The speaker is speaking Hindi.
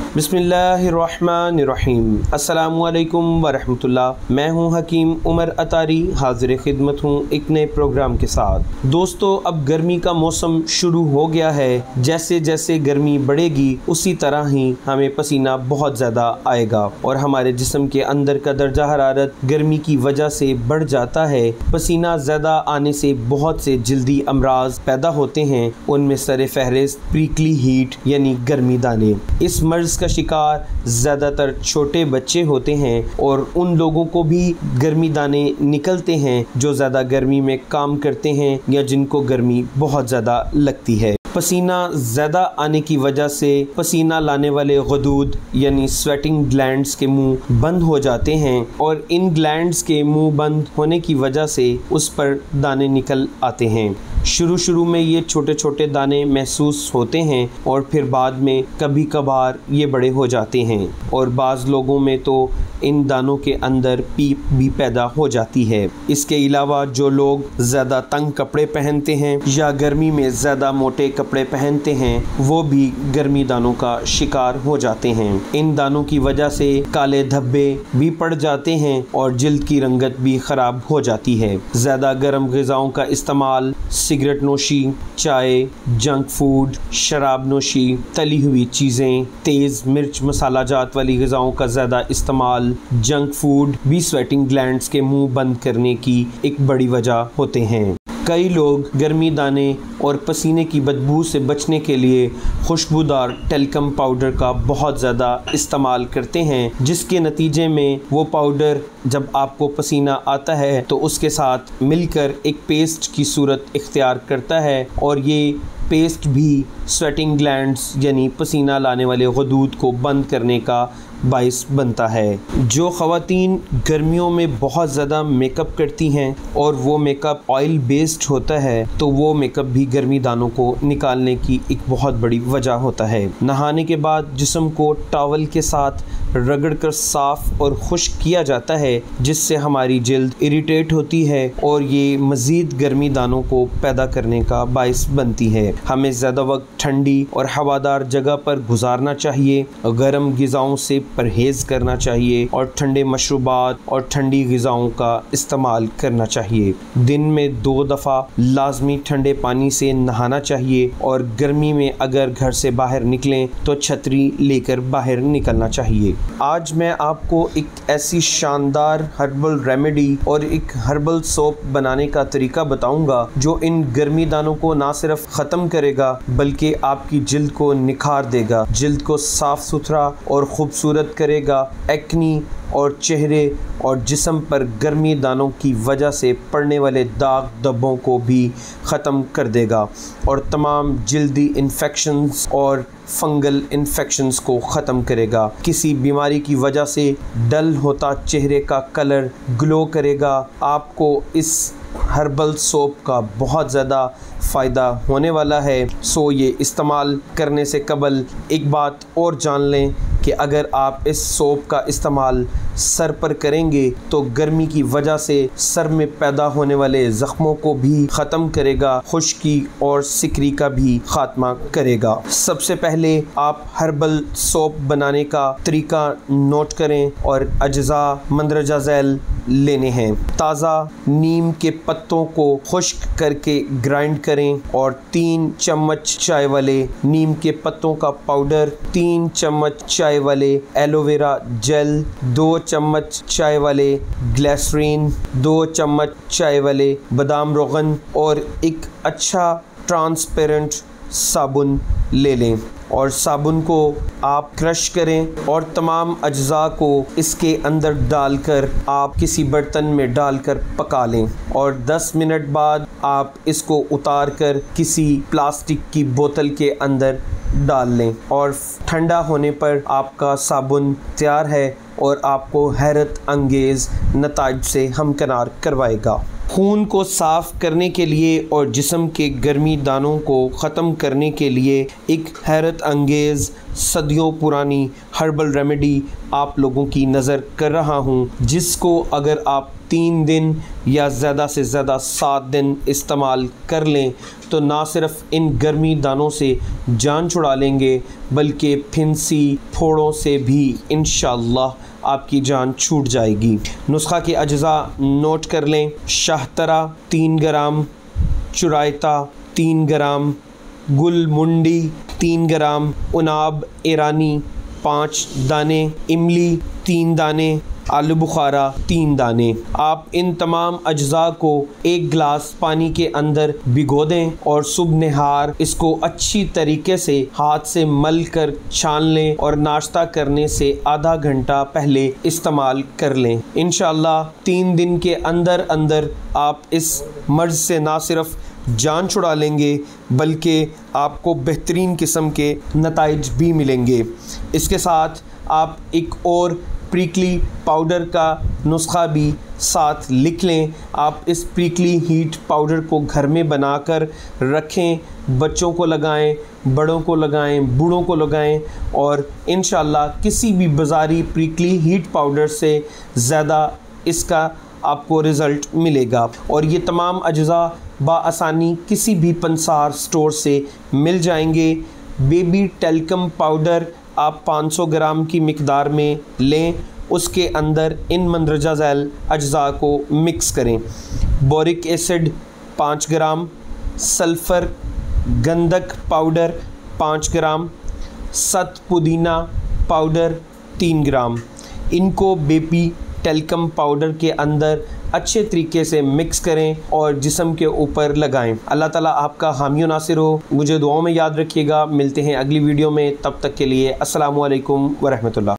बिस्मिल्लाहिर्रहमानिर्रहीम। अस्सलामुअलैकुम वरहमतुल्लाह। मैं हूं हकीम उमर अतारी, हाजिर खिदमत हूं एक नए प्रोग्राम के साथ। दोस्तों, अब गर्मी का मौसम शुरू हो गया है। जैसे जैसे गर्मी बढ़ेगी उसी तरह ही हमें पसीना बहुत ज़्यादा आएगा और हमारे जिस्म के अंदर का दर्जा हरारत गर्मी की वजह से बढ़ जाता है। पसीना ज़्यादा आने से बहुत से जल्दी अमराज पैदा होते हैं। उनमें सर फहरिस्त प्रिकली हीट यानी गर्मी दाने। इस मर्ज का शिकार ज़्यादातर छोटे बच्चे होते हैं और उन लोगों को भी गर्मी दाने निकलते हैं जो ज़्यादा गर्मी में काम करते हैं या जिनको गर्मी बहुत ज़्यादा लगती है। पसीना ज़्यादा आने की वजह से पसीना लाने वाले गदूद यानी स्वेटिंग ग्लैंड्स के मुंह बंद हो जाते हैं और इन ग्लैंड्स के मुंह बंद होने की वजह से उस पर दाने निकल आते हैं। शुरू में ये छोटे छोटे दाने महसूस होते हैं और फिर बाद में कभी कभार ये बड़े हो जाते हैं और बाज़ लोगों में तो इन दानों के अंदर पीप भी पैदा हो जाती है। इसके अलावा जो लोग ज़्यादा तंग कपड़े पहनते हैं या गर्मी में ज़्यादा मोटे कपड़े पहनते हैं वो भी गर्मी दानों का शिकार हो जाते हैं। इन दानों की वजह से काले धब्बे भी पड़ जाते हैं और जिल्द की रंगत भी ख़राब हो जाती है। ज़्यादा गर्म ग़िज़ाओं का इस्तेमाल, सिगरेट नोशी, चाय, जंक फूड, शराब नोशी, तली हुई चीज़ें, तेज़ मिर्च मसाला जात वाली ग़िज़ाओं का ज़्यादा इस्तेमाल, जंक फूड भी स्वेटिंग ग्लैंड्स के मुंह बंद करने की एक बड़ी वजह होते हैं। कई लोग गर्मी दाने और पसीने की बदबू से बचने के लिए खुशबूदार टेल्कम पाउडर का बहुत ज़्यादा इस्तेमाल करते हैं, जिसके नतीजे में वो पाउडर जब आपको पसीना आता है तो उसके साथ मिलकर एक पेस्ट की सूरत इख्तियार करता है और ये पेस्ट भी स्वेटिंग ग्लैंड्स यानी पसीना लाने वाले गदूद को बंद करने का बाइस बनता है। जो ख़वातीन गर्मियों में बहुत ज़्यादा मेकअप करती हैं और वो मेकअप ऑयल बेस्ड होता है तो वो मेकअप भी गर्मी दानों को निकालने की एक बहुत बड़ी वजह होता है। नहाने के बाद जिस्म को टॉवल के साथ रगड़ कर साफ़ और खुश्क किया जाता है, जिससे हमारी जिल्द इरिटेट होती है और ये मज़ीद गर्मी दानों को पैदा करने का बाइस बनती है। हमें ज़्यादा वक्त ठंडी और हवादार जगह पर गुजारना चाहिए, गर्म ग़िज़ाओं से परहेज़ करना चाहिए और ठंडे मशरूबात और ठंडी ग़िज़ाओं का इस्तेमाल करना चाहिए। दिन में 2 दफ़ा लाजमी ठंडे पानी से नहाना चाहिए और गर्मी में अगर घर से बाहर निकलें तो छतरी लेकर बाहर निकलना चाहिए। आज मैं आपको एक ऐसी शानदार हर्बल रेमेडी और एक हर्बल सोप बनाने का तरीका बताऊंगा जो इन गर्मी दानों को ना सिर्फ ख़त्म करेगा बल्कि आपकी जिल्द को निखार देगा, जिल्द को साफ़ सुथरा और ख़ूबसूरत करेगा। एक्नी और चेहरे और जिस्म पर गर्मी दानों की वजह से पड़ने वाले दाग धब्बों को भी ख़त्म कर देगा और तमाम जिल्दी इन्फेक्शंस और फंगल इन्फेक्शंस को ख़त्म करेगा। किसी बीमारी की वजह से डल होता चेहरे का कलर ग्लो करेगा। आपको इस हर्बल सोप का बहुत ज़्यादा फ़ायदा होने वाला है। सो ये इस्तेमाल करने से कबल एक बात और जान लें कि अगर आप इस सोप का इस्तेमाल सर पर करेंगे तो गर्मी की वजह से सर में पैदा होने वाले ज़ख्मों को भी ख़त्म करेगा, खुश्की और सिकरी का भी ख़ात्मा करेगा। सबसे पहले आप हर्बल सोप बनाने का तरीका नोट करें और अज्जा मंदरजा झैल लेने हैं। ताज़ा नीम के पत्तों को खुश्क करके ग्राइंड करें और 3 चम्मच चाय वाले नीम के पत्तों का पाउडर, 3 चम्मच चाय वाले एलोवेरा जेल, 2 चम्मच चाय वाले ग्लिसरीन, 2 चम्मच चाय वाले बादाम रोगन और एक अच्छा ट्रांसपेरेंट साबुन ले लें और साबुन को आप क्रश करें और तमाम अज्जा को इसके अंदर डालकर आप किसी बर्तन में डालकर पका लें और 10 मिनट बाद आप इसको उतार कर किसी प्लास्टिक की बोतल के अंदर डाल लें और ठंडा होने पर आपका साबुन तैयार है और आपको हैरत अंगेज़ नताइज से हमकिनार करवाएगा। खून को साफ़ करने के लिए और जिस्म के गर्मी दानों को ख़त्म करने के लिए एक हैरत अंगेज़ सदियों पुरानी हर्बल रेमेडी आप लोगों की नज़र कर रहा हूँ, जिसको अगर आप 3 दिन या ज़्यादा से ज़्यादा 7 दिन इस्तेमाल कर लें तो ना सिर्फ इन गर्मी दानों से जान छुड़ा लेंगे, बल्कि फिंसी फोड़ों से भी इंशाअल्लाह आपकी जान छूट जाएगी। नुस्खा के अज्जा नोट कर लें। शाहतरा 3 ग्राम, चुरायता 3 ग्राम, गुलमुंडी 3 ग्राम, उनाब ईरानी 5 दाने, इमली 3 दाने, आलू बुखारा 3 दाने। आप इन तमाम अज्जा को 1 गिलास पानी के अंदर भिगो दें और सुबह नहार इसको अच्छी तरीके से हाथ से मल कर छान लें और नाश्ता करने से आधा घंटा पहले इस्तेमाल कर लें। इंशाअल्लाह 3 दिन के अंदर अंदर आप इस मर्ज़ से ना सिर्फ जान छुड़ा लेंगे, बल्कि आपको बेहतरीन किस्म के नताइज भी मिलेंगे। इसके साथ आप एक और प्रिकली पाउडर का नुस्खा भी साथ लिख लें। आप इस प्रिकली हीट पाउडर को घर में बनाकर रखें, बच्चों को लगाएं, बड़ों को लगाएं, बूढ़ों को लगाएं और इंशाअल्लाह किसी भी बाज़ारी प्रिकली हीट पाउडर से ज़्यादा इसका आपको रिज़ल्ट मिलेगा। और ये तमाम अज्जा बाआसानी किसी भी पंसार स्टोर से मिल जाएंगे। बेबी टेल्कम पाउडर आप 500 ग्राम की मिकदार में लें, उसके अंदर इन मंदरजा झैल अज्जा को मिक्स करें। बोरिक एसिड 5 ग्राम, सल्फ़र गंधक पाउडर 5 ग्राम, सत पुदीना पाउडर 3 ग्राम। इनको बेबी टेल्कम पाउडर के अंदर अच्छे तरीके से मिक्स करें और जिस्म के ऊपर लगाएं। अल्लाह ताला आपका हामी नासिर हो। मुझे दुआओं में याद रखिएगा। मिलते हैं अगली वीडियो में, तब तक के लिए अस्सलामु अलैकुम व रहमतुल्लाह।